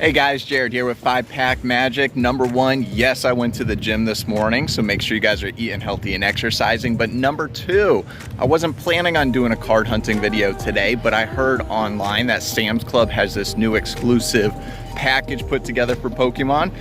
Hey guys, Jared here with 5-Pack Magic. Number one, yes, I went to the gym this morning, so make sure you guys are eating healthy and exercising. But number two, I wasn't planning on doing a card hunting video today, but I heard online that Sam's Club has this new exclusive package put together for Pokemon.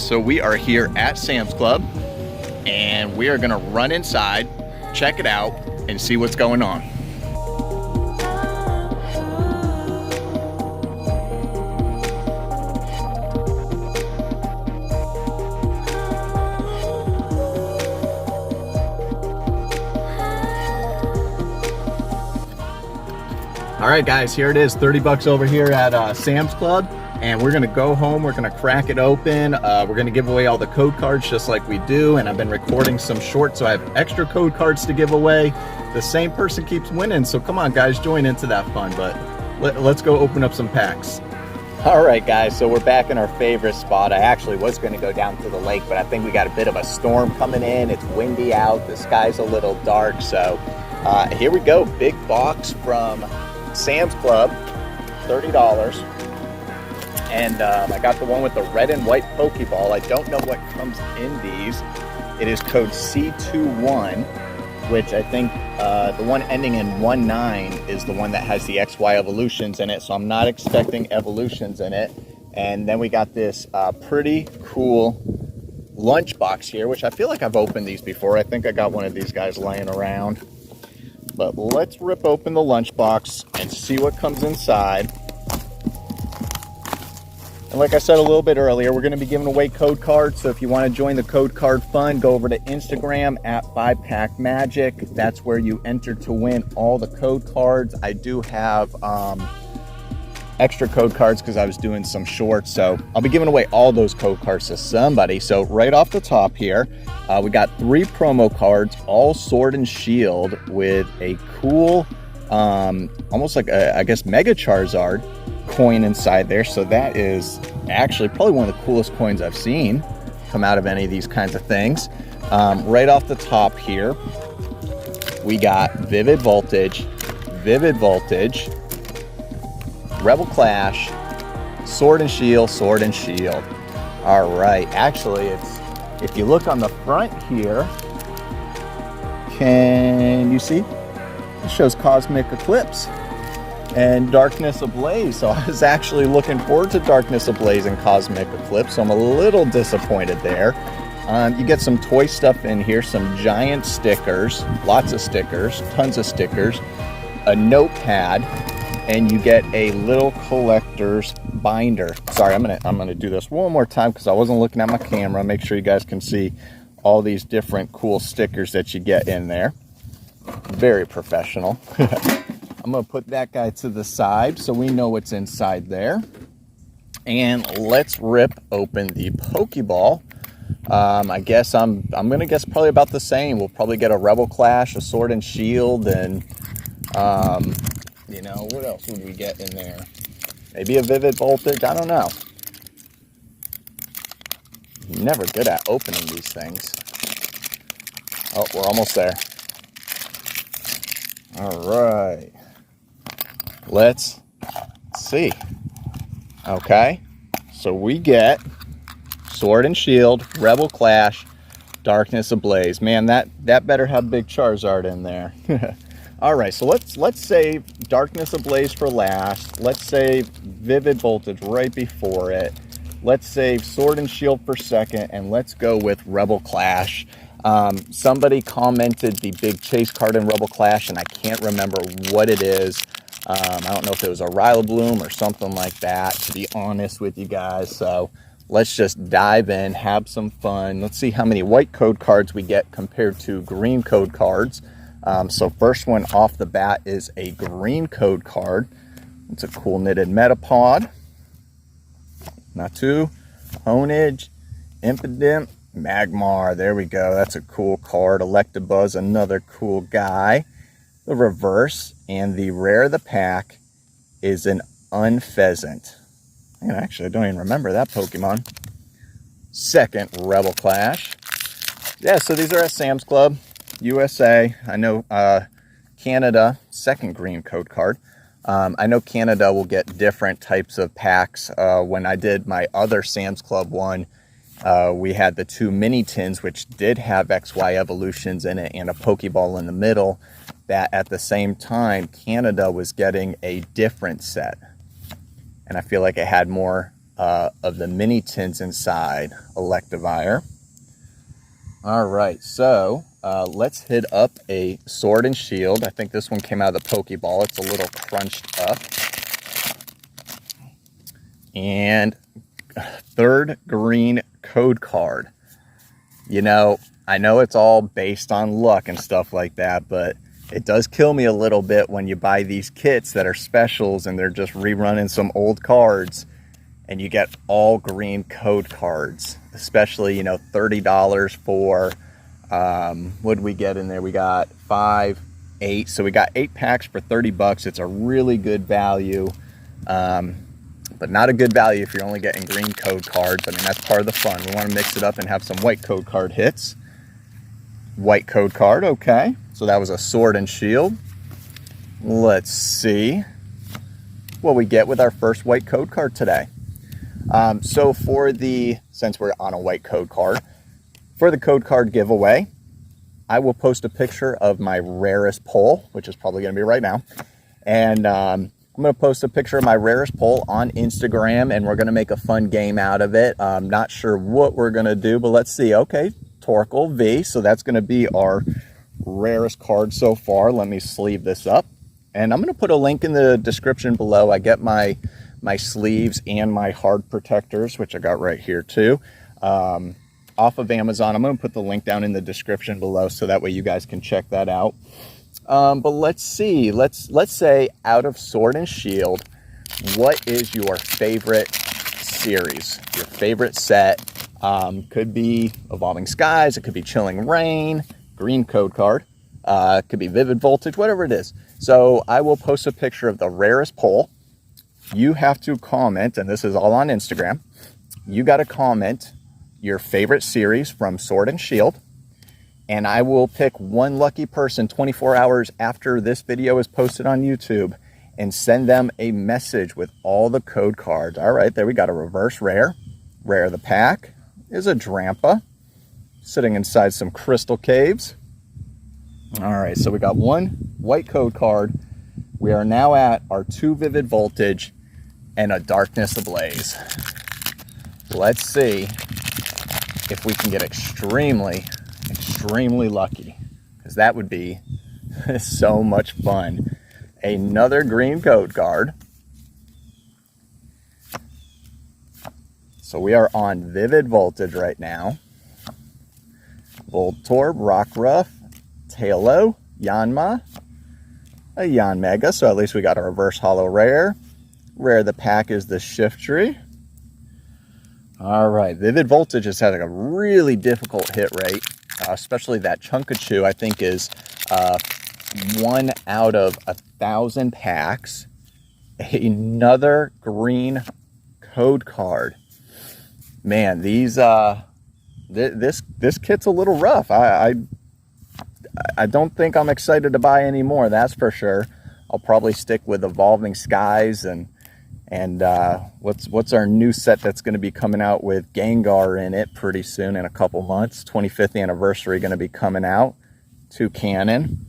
So we are here at Sam's Club, and we are gonna run inside, check it out, and see what's going on. All right, guys, here it is, 30 bucks over here at Sam's Club, and we're gonna go home, we're gonna crack it open, we're gonna give away all the code cards just like we do, and I've been recording some shorts, so I have extra code cards to give away. The same person keeps winning, so come on, guys, join into that fun, but let's go open up some packs. All right, guys, so we're back in our favorite spot. I actually was gonna go down to the lake, but I think we got a bit of a storm coming in. It's windy out, the sky's a little dark, so here we go, big box from Sam's Club, $30, and I got the one with the red and white Pokeball. I don't know what comes in these. It is code C21, which I think the one ending in 19 is the one that has the XY evolutions in it, so I'm not expecting evolutions in it. And then we got this pretty cool lunchbox here, which I feel like I've opened these before. I think I got one of these guys laying around. But let's rip open the lunchbox and see what comes inside. And like I said a little bit earlier, we're going to be giving away code cards. So if you want to join the code card fun, go over to Instagram at 5-Pack Magic. That's where you enter to win all the code cards. I do have extra code cards because I was doing some shorts, so I'll be giving away all those code cards to somebody. So right off the top here, we got 3 promo cards, all Sword and Shield, with a cool almost like a, I guess, Mega Charizard coin inside there. So that is actually probably one of the coolest coins I've seen come out of any of these kinds of things. Right off the top here, we got Vivid Voltage, Rebel Clash, Sword and Shield, Sword and Shield. All right, actually, if you look on the front here, can you see? It shows Cosmic Eclipse and Darkness Ablaze. So I was actually looking forward to Darkness Ablaze and Cosmic Eclipse, so I'm a little disappointed there. You get some toy stuff in here, some giant stickers, lots of stickers, tons of stickers, a notepad, and you get a little collector's binder. Sorry, I'm gonna do this one more time because I wasn't looking at my camera. Make sure you guys can see all these different cool stickers that you get in there. Very professional. I'm gonna put that guy to the side so we know what's inside there. And let's rip open the Pokeball. I guess I'm gonna guess probably about the same. We'll probably get a Rebel Clash, a Sword and Shield, and you know, what else would we get in there? Maybe a Vivid Voltage, I don't know. Never good at opening these things. Oh, we're almost there. All right. Let's see. Okay, so we get Sword and Shield, Rebel Clash, Darkness Ablaze. Man, that better have big Charizard in there. All right, so let's save Darkness Ablaze for last. Let's save Vivid Voltage right before it. Let's save Sword and Shield for second, and let's go with Rebel Clash. Somebody commented the big chase card in Rebel Clash, and I can't remember what it is. I don't know if it was a Rillaboom or something like that, to be honest with you guys. So let's just dive in, have some fun. Let's see how many white code cards we get compared to green code cards. So first one off the bat is a green code card. It's a cool knitted Metapod, Natu, Honedge, Impidimp, Magmar. There we go. That's a cool card. Electabuzz, another cool guy. The reverse and the rare of the pack is an Unpheasant. And actually, I don't even remember that Pokemon. Second Rebel Clash. Yeah, so these are at Sam's Club, USA. I know Canada, second green code card. I know Canada will get different types of packs. When I did my other Sam's Club one, we had the 2 mini tins, which did have XY Evolutions in it and a Pokeball in the middle. That at the same time, Canada was getting a different set. And I feel like it had more of the mini tins inside Electivire. All right, so let's hit up a Sword and Shield. I think this one came out of the Pokeball. It's a little crunched up. And 3rd green code card. You know, I know it's all based on luck and stuff like that, but it does kill me a little bit when you buy these kits that are specials and they're just rerunning some old cards and you get all green code cards, especially, you know, $30 for, what did we get in there? We got 5, 8. So we got 8 packs for 30 bucks. It's a really good value. But not a good value if you're only getting green code cards. I mean, that's part of the fun. We want to mix it up and have some white code card hits. White code card, okay. So that was a Sword and Shield. Let's see what we get with our first white code card today. So since we're on a white code card, for the code card giveaway, I will post a picture of my rarest pull, which is probably going to be right now. And I'm going to post a picture of my rarest pull on Instagram, and we're going to make a fun game out of it. I'm not sure what we're going to do, but let's see. Okay, Torkoal V. So that's going to be our rarest card so far. Let me sleeve this up. And I'm going to put a link in the description below. I get my sleeves and my hard protectors, which I got right here too, off of Amazon. I'm going to put the link down in the description below so that way you guys can check that out. But let's see, let's say out of Sword and Shield, what is your favorite series, your favorite set? Could be Evolving Skies, it could be Chilling Reign, green code card, it could be Vivid Voltage, whatever it is. So I will post a picture of the rarest pull. You have to comment, and this is all on Instagram. You got to comment your favorite series from Sword and Shield. And I will pick one lucky person 24 hours after this video is posted on YouTube and send them a message with all the code cards. All right, there we got a reverse rare. Rare of the pack is a Drampa sitting inside some crystal caves. All right, so we got one white code card. We are now at our 2 Vivid Voltage and a Darkness Ablaze. Let's see if we can get extremely lucky, because that would be so much fun. Another green code card. So we are on Vivid Voltage right now. Voltorb, Rockruff, Tailo, Yanma, a Yanmega, so at least we got a reverse holo rare. Rare of the pack is the Shiftry. All right, Vivid Voltage is having a really difficult hit rate. Especially that Chunkachu, I think, is 1 out of 1,000 packs. Another green code card. Man, these this kit's a little rough. I don't think I'm excited to buy any more, that's for sure. I'll probably stick with Evolving Skies and what's our new set that's going to be coming out with Gengar in it pretty soon, in a couple months. 25th anniversary going to be coming out. 2 Cannon.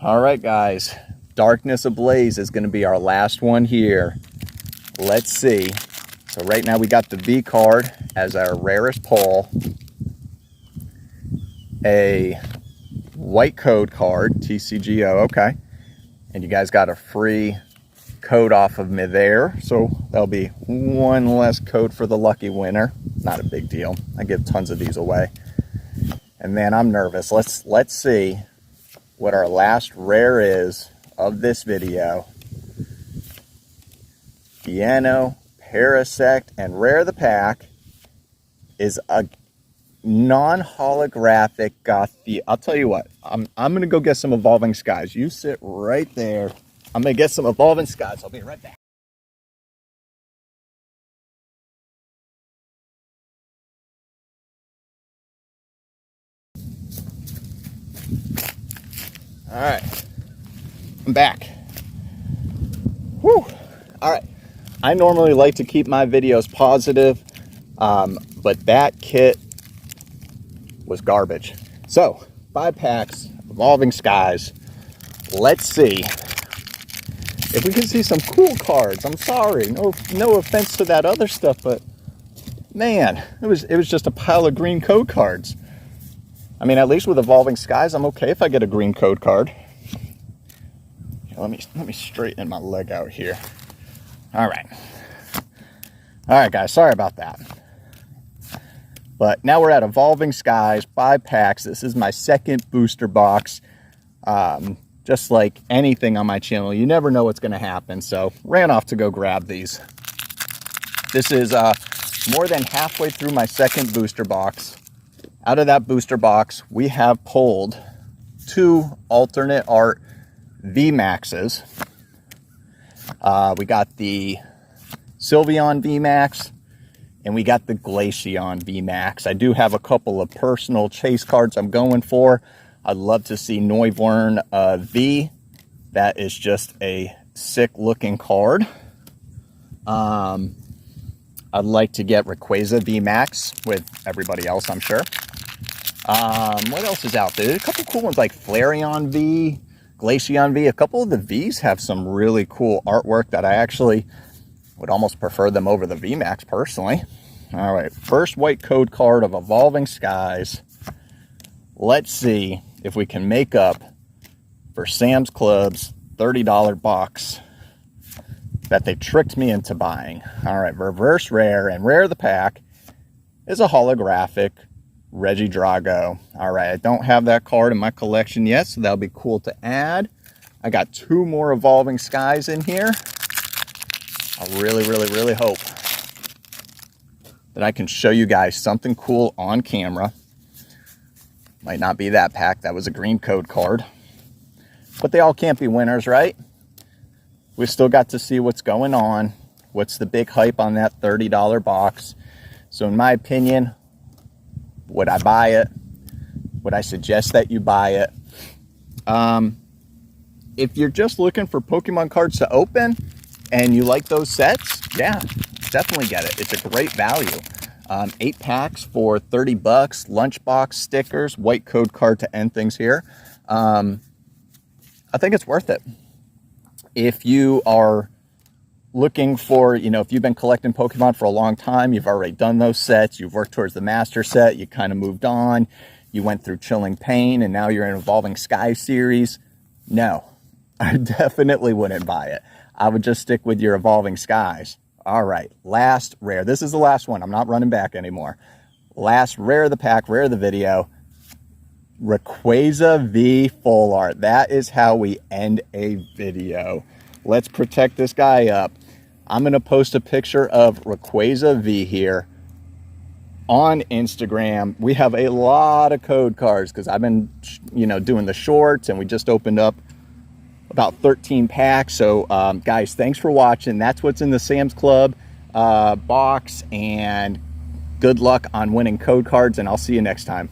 All right, guys. Darkness Ablaze is going to be our last one here. Let's see. So right now we got the V card as our rarest pull. A white code card, TCGO, okay. And you guys got a free code off of me there, so that'll be one less code for the lucky winner. Not a big deal. I give tons of these away. And man, I'm nervous. Let's see what our last rare is of this video. Piano, Parasect, and rare of the pack is a non-holographic Gothia. I'll tell you what, I'm gonna go get some Evolving Skies. You sit right there. I'm going to get some Evolving Skies. I'll be right back. All right. I'm back. All right, I normally like to keep my videos positive, but that kit was garbage. So 5 packs, Evolving Skies. Let's see if we can see some cool cards. I'm sorry, no offense to that other stuff, but man, it was just a pile of green code cards. I mean, at least with Evolving Skies, I'm okay if I get a green code card. Let me straighten my leg out here. All right, guys, sorry about that. But now we're at Evolving Skies, 5 packs. This is my second booster box. Just like anything on my channel, you never know what's going to happen. So ran off to go grab these. This is more than halfway through my second booster box. Out of that booster box, we have pulled 2 alternate art VMAXs. We got the Sylveon VMAX and we got the Glaceon VMAX. I do have a couple of personal chase cards I'm going for. I'd love to see Noivern V. That is just a sick looking card. I'd like to get Rayquaza VMAX with everybody else, I'm sure. What else is out there? A couple cool ones like Flareon V, Glaceon V. A couple of the Vs have some really cool artwork that I actually would almost prefer them over the VMAX personally. All right, first white code card of Evolving Skies. Let's see if we can make up for Sam's Club's $30 box that they tricked me into buying. All right, reverse rare, and rare of the pack is a holographic Regidrago. All right, I don't have that card in my collection yet, so that'll be cool to add. I got 2 more Evolving Skies in here. I really hope that I can show you guys something cool on camera. Might not be that pack. That was a green code card. But they all can't be winners, right? We've still got to see what's going on. What's the big hype on that $30 box? So in my opinion, would I buy it? Would I suggest that you buy it? If you're just looking for Pokemon cards to open and you like those sets, yeah, definitely get it. It's a great value. 8 packs for 30 bucks, lunchbox stickers, white code card to end things here. I think it's worth it. If you are looking for, if you've been collecting Pokemon for a long time, you've already done those sets, you've worked towards the master set, you kind of moved on, you went through Chilling Pain, and now you're in Evolving Skies series, no, I definitely wouldn't buy it. I would just stick with your Evolving Skies. All right, last rare. This is the last one. I'm not running back anymore. Last rare of the pack, rare of the video. Rayquaza V full art. That is how we end a video. Let's protect this guy up. I'm going to post a picture of Rayquaza V here on Instagram. We have a lot of code cards because I've been, doing the shorts, and we just opened up about 13 packs. So guys, thanks for watching. That's what's in the Sam's Club box, and good luck on winning code cards, and I'll see you next time.